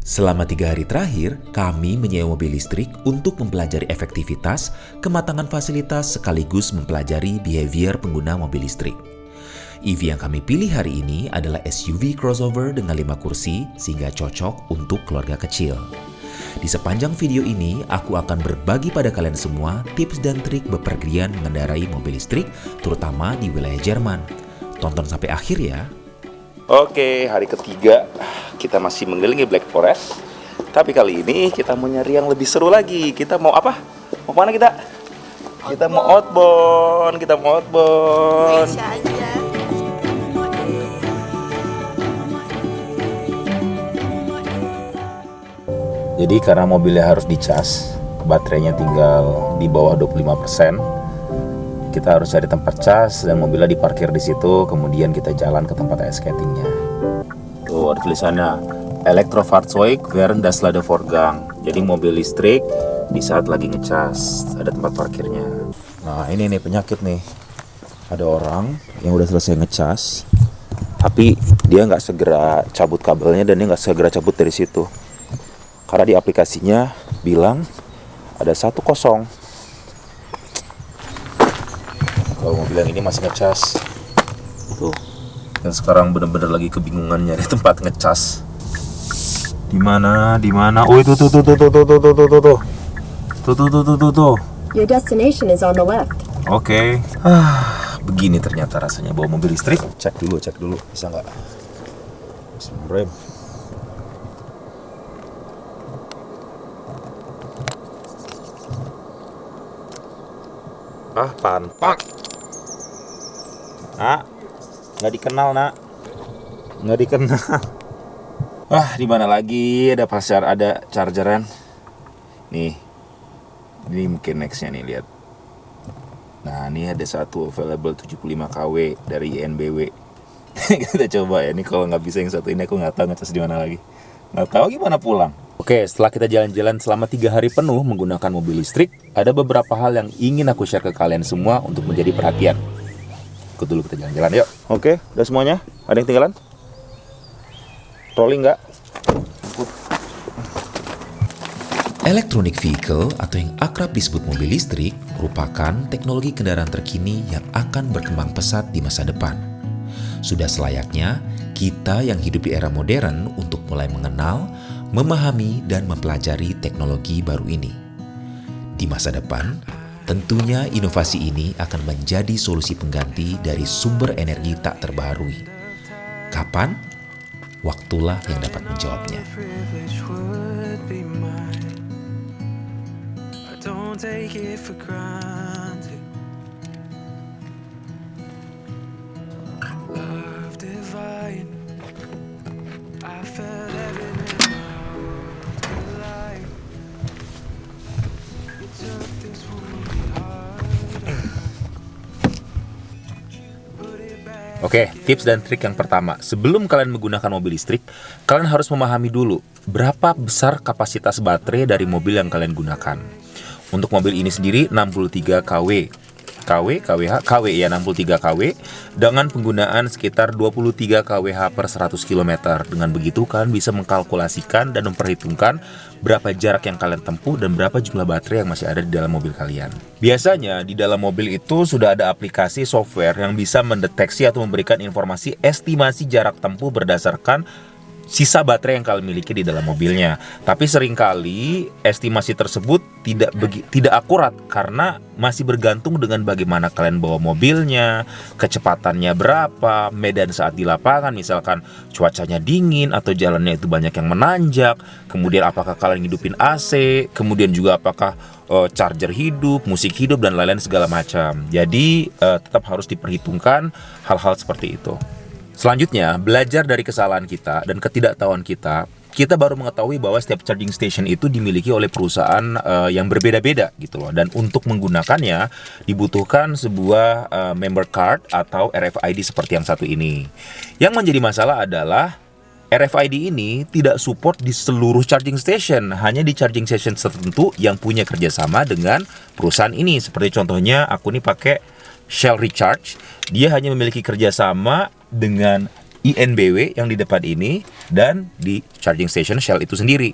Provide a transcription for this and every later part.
Selama 3 hari terakhir, kami menyewa mobil listrik untuk mempelajari efektivitas, kematangan fasilitas, sekaligus mempelajari behavior pengguna mobil listrik. EV yang kami pilih hari ini adalah SUV crossover dengan 5 kursi sehingga cocok untuk keluarga kecil. Di sepanjang video ini, aku akan berbagi pada kalian semua tips dan trik bepergian mengendarai mobil listrik, terutama di wilayah Jerman. Tonton sampai akhir ya. Oke, hari ketiga kita masih mengelilingi Black Forest. Tapi kali ini kita mau nyari yang lebih seru lagi. Kita mau apa? Mau mana kita? Kita mau outbound. Bisa aja. Jadi karena mobilnya harus dicas, baterainya tinggal di bawah 25%. Kita harus cari tempat cas dan mobilnya diparkir di situ, kemudian kita jalan ke tempat ice skatingnya. Tuh ada tulisannya Elektrofahrzeug während das Ladevorgang. Jadi mobil listrik di saat lagi ngecas, ada tempat parkirnya. Nah ini nih penyakit nih, ada orang yang udah selesai ngecas, tapi dia nggak segera cabut kabelnya dan dia nggak segera cabut dari situ. Karena di aplikasinya bilang ada 1-0. Kalau mobil yang ini masih ngecas tuh, dan sekarang bener-bener lagi kebingungan nyari tempat ngecas. Di mana? Oh itu tuh. Your destination is on the left. Oke. Begini ternyata rasanya bawa mobil listrik. Cek dulu bisa nggak? Bismillahirrahmanirrahim. Panpak. Nak, nggak dikenal nak, nggak dikenal. Di mana lagi ada pasar, ada chargeran. Nih, ini mungkin nextnya nih, lihat. Nah, ini ada satu available 75 kW dari INBW. Kita coba ya. Ini kalau nggak bisa yang satu ini, aku nggak tahu ngecas di mana lagi. Nggak tahu gimana pulang. Oke, setelah kita jalan-jalan selama 3 hari penuh menggunakan mobil listrik, ada beberapa hal yang ingin aku share ke kalian semua untuk menjadi perhatian. Ikut dulu kita jalan-jalan, yuk. Oke, udah semuanya? Ada yang tinggalan? Rolling nggak? Electronic vehicle atau yang akrab disebut mobil listrik merupakan teknologi kendaraan terkini yang akan berkembang pesat di masa depan. Sudah selayaknya kita yang hidup di era modern untuk mulai mengenal, memahami, dan mempelajari teknologi baru ini. Di masa depan, tentunya inovasi ini akan menjadi solusi pengganti dari sumber energi tak terbaharui. Kapan? Waktulah yang dapat menjawabnya. Oke, tips dan trik yang pertama. Sebelum kalian menggunakan mobil listrik, kalian harus memahami dulu berapa besar kapasitas baterai dari mobil yang kalian gunakan. Untuk mobil ini sendiri 63 kW. KW ya 63 kW dengan penggunaan sekitar 23 kWh per 100 km. Dengan begitu kalian bisa mengkalkulasikan dan memperhitungkan berapa jarak yang kalian tempuh dan berapa jumlah baterai yang masih ada di dalam mobil kalian. Biasanya di dalam mobil itu sudah ada aplikasi software yang bisa mendeteksi atau memberikan informasi estimasi jarak tempuh berdasarkan sisa baterai yang kalian miliki di dalam mobilnya. Tapi seringkali estimasi tersebut tidak akurat karena masih bergantung dengan bagaimana kalian bawa mobilnya, kecepatannya berapa, medan saat di lapangan, misalkan cuacanya dingin atau jalannya itu banyak yang menanjak, kemudian apakah kalian hidupin AC, kemudian juga apakah charger hidup, musik hidup, dan lain-lain segala macam. Jadi tetap harus diperhitungkan hal-hal seperti itu. Selanjutnya, belajar dari kesalahan kita dan ketidaktahuan kita baru mengetahui bahwa setiap charging station itu dimiliki oleh perusahaan yang berbeda-beda gitu loh. Dan untuk menggunakannya dibutuhkan sebuah member card atau RFID seperti yang satu ini. Yang menjadi masalah adalah RFID ini tidak support di seluruh charging station, hanya di charging station tertentu yang punya kerjasama dengan perusahaan ini. Seperti contohnya aku nih pakai Shell Recharge, dia hanya memiliki kerjasama dengan INBW yang di depan ini dan di charging station Shell itu sendiri.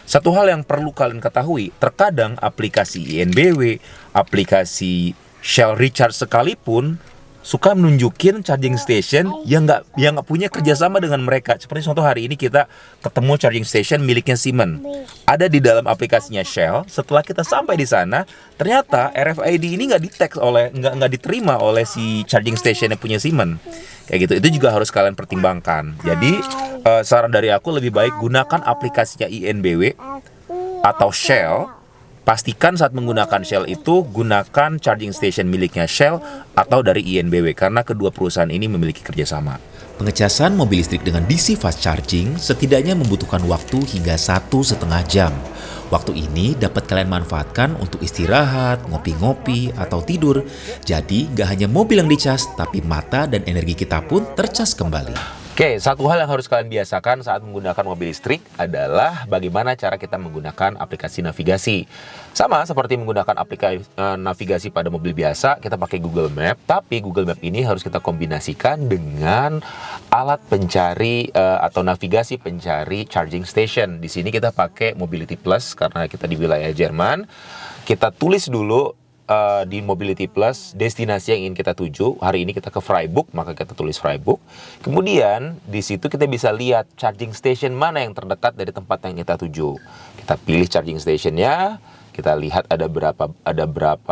Satu hal yang perlu kalian ketahui, terkadang aplikasi INBW, aplikasi Shell Recharge sekalipun suka menunjukin charging station yang nggak punya kerjasama dengan mereka. Seperti contoh hari ini kita ketemu charging station miliknya Siemens. Ada di dalam aplikasinya Shell. Setelah kita sampai di sana, ternyata RFID ini nggak diterima oleh si charging station yang punya Siemens. Kayak gitu. Itu juga harus kalian pertimbangkan. Jadi saran dari aku lebih baik gunakan aplikasinya INBW atau Shell. Pastikan saat menggunakan Shell itu gunakan charging station miliknya Shell atau dari INBW karena kedua perusahaan ini memiliki kerjasama. Pengecasan mobil listrik dengan DC fast charging setidaknya membutuhkan waktu hingga 1,5 jam. Waktu ini dapat kalian manfaatkan untuk istirahat, ngopi-ngopi, atau tidur. Jadi nggak hanya mobil yang dicas, tapi mata dan energi kita pun tercas kembali. Oke, satu hal yang harus kalian biasakan saat menggunakan mobil listrik adalah bagaimana cara kita menggunakan aplikasi navigasi. Sama seperti menggunakan aplikasi navigasi pada mobil biasa, kita pakai Google Map, tapi Google Map ini harus kita kombinasikan dengan alat pencari atau navigasi pencari charging station. Di sini kita pakai Mobility Plus karena kita di wilayah Jerman. Kita tulis dulu di Mobility Plus destinasi yang ingin kita tuju. Hari ini kita ke Freiburg, maka kita tulis Freiburg. Kemudian di situ kita bisa lihat charging station mana yang terdekat dari tempat yang kita tuju. Kita pilih charging stationnya, kita lihat ada berapa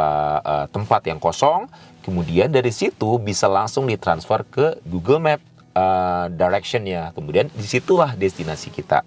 tempat yang kosong. Kemudian dari situ bisa langsung ditransfer ke Google Map directionnya. Kemudian disitulah destinasi kita.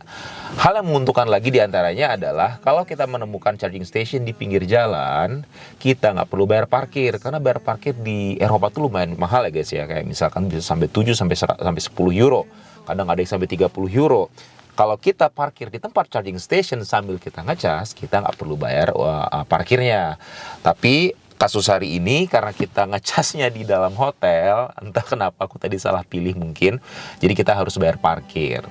Hal yang menguntungkan lagi diantaranya adalah kalau kita menemukan charging station di pinggir jalan, kita nggak perlu bayar parkir karena bayar parkir di Eropa tuh lumayan mahal ya guys ya. Kayak misalkan bisa sampai 7 sampai 10 euro. Kadang ada yang sampai 30 euro. Kalau kita parkir di tempat charging station sambil kita ngecas, kita nggak perlu bayar parkirnya. Tapi kasus hari ini karena kita ngecasnya di dalam hotel, entah kenapa aku tadi salah pilih mungkin, jadi kita harus bayar parkir.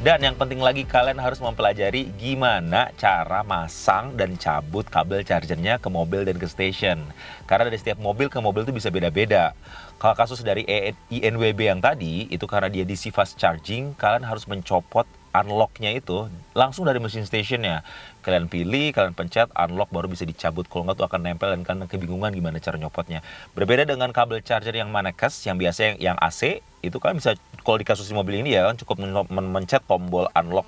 Dan yang penting lagi kalian harus mempelajari gimana cara masang dan cabut kabel chargernya ke mobil dan ke station. Karena dari setiap mobil ke mobil itu bisa beda-beda. Kalau kasus dari INWB yang tadi, itu karena dia DC fast charging, kalian harus mencopot unlocknya itu langsung dari mesin stationnya. Kalian pilih, kalian pencet, unlock baru bisa dicabut. Kalau nggak tuh akan nempel dan kalian kebingungan gimana cara nyopotnya. Berbeda dengan kabel charger yang manakes, yang biasa yang AC, itu kan bisa, kalau di kasus mobil ini ya kan cukup mencet tombol unlock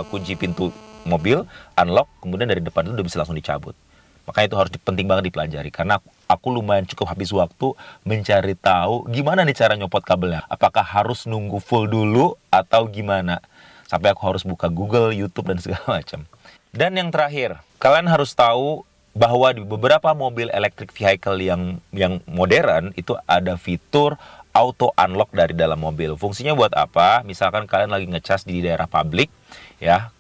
kunci pintu mobil, unlock, kemudian dari depan itu udah bisa langsung dicabut. Makanya itu harus penting banget dipelajari karena aku lumayan cukup habis waktu mencari tahu gimana nih cara nyopot kabelnya. Apakah harus nunggu full dulu atau gimana? Sampai aku harus buka Google, YouTube dan segala macam. Dan yang terakhir, kalian harus tahu bahwa di beberapa mobil electric vehicle yang modern itu ada fitur auto unlock dari dalam mobil. Fungsinya buat apa? Misalkan kalian lagi ngecas di daerah publik, ya,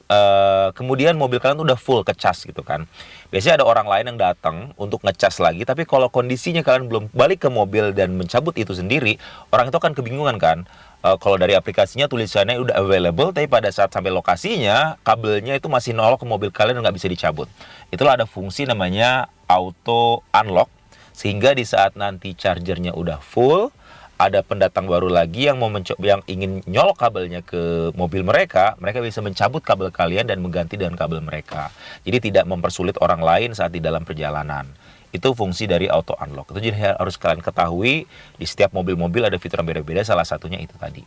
kemudian mobil kalian tuh udah full kecas gitu kan. Biasanya ada orang lain yang datang untuk ngecas lagi, tapi kalau kondisinya kalian belum balik ke mobil dan mencabut itu sendiri, orang itu akan kebingungan kan. Kalau dari aplikasinya tulisannya udah available, tapi pada saat sampai lokasinya kabelnya itu masih nolak ke mobil kalian dan nggak bisa dicabut. Itulah ada fungsi namanya auto unlock, sehingga di saat nanti chargernya udah full, ada pendatang baru lagi yang yang ingin nyolok kabelnya ke mobil mereka bisa mencabut kabel kalian dan mengganti dengan kabel mereka. Jadi tidak mempersulit orang lain saat di dalam perjalanan. Itu fungsi dari auto unlock. Itu jadi harus kalian ketahui, di setiap mobil-mobil ada fitur yang beda-beda, salah satunya itu tadi.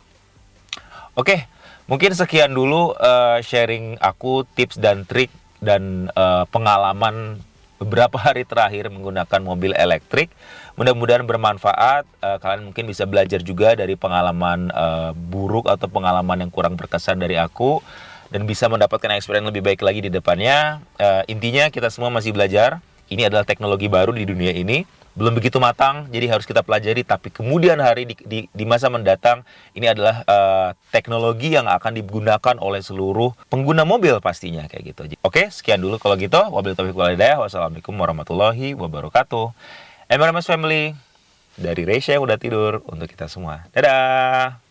Oke, mungkin sekian dulu sharing aku tips dan trik dan pengalaman beberapa hari terakhir menggunakan mobil elektrik. Mudah-mudahan bermanfaat. Kalian mungkin bisa belajar juga dari pengalaman buruk atau pengalaman yang kurang berkesan dari aku, dan bisa mendapatkan experience lebih baik lagi di depannya. Intinya kita semua masih belajar. Ini adalah teknologi baru di dunia ini, belum begitu matang, jadi harus kita pelajari. Tapi kemudian hari di masa mendatang, ini adalah teknologi yang akan digunakan oleh seluruh pengguna mobil pastinya kayak gitu. Oke, sekian dulu kalau gitu. Wabillahi taufiq wal hidayah. Wassalamualaikum warahmatullahi wabarakatuh. MRMS Family, Dari Reisha yang udah tidur untuk kita semua. Dadah!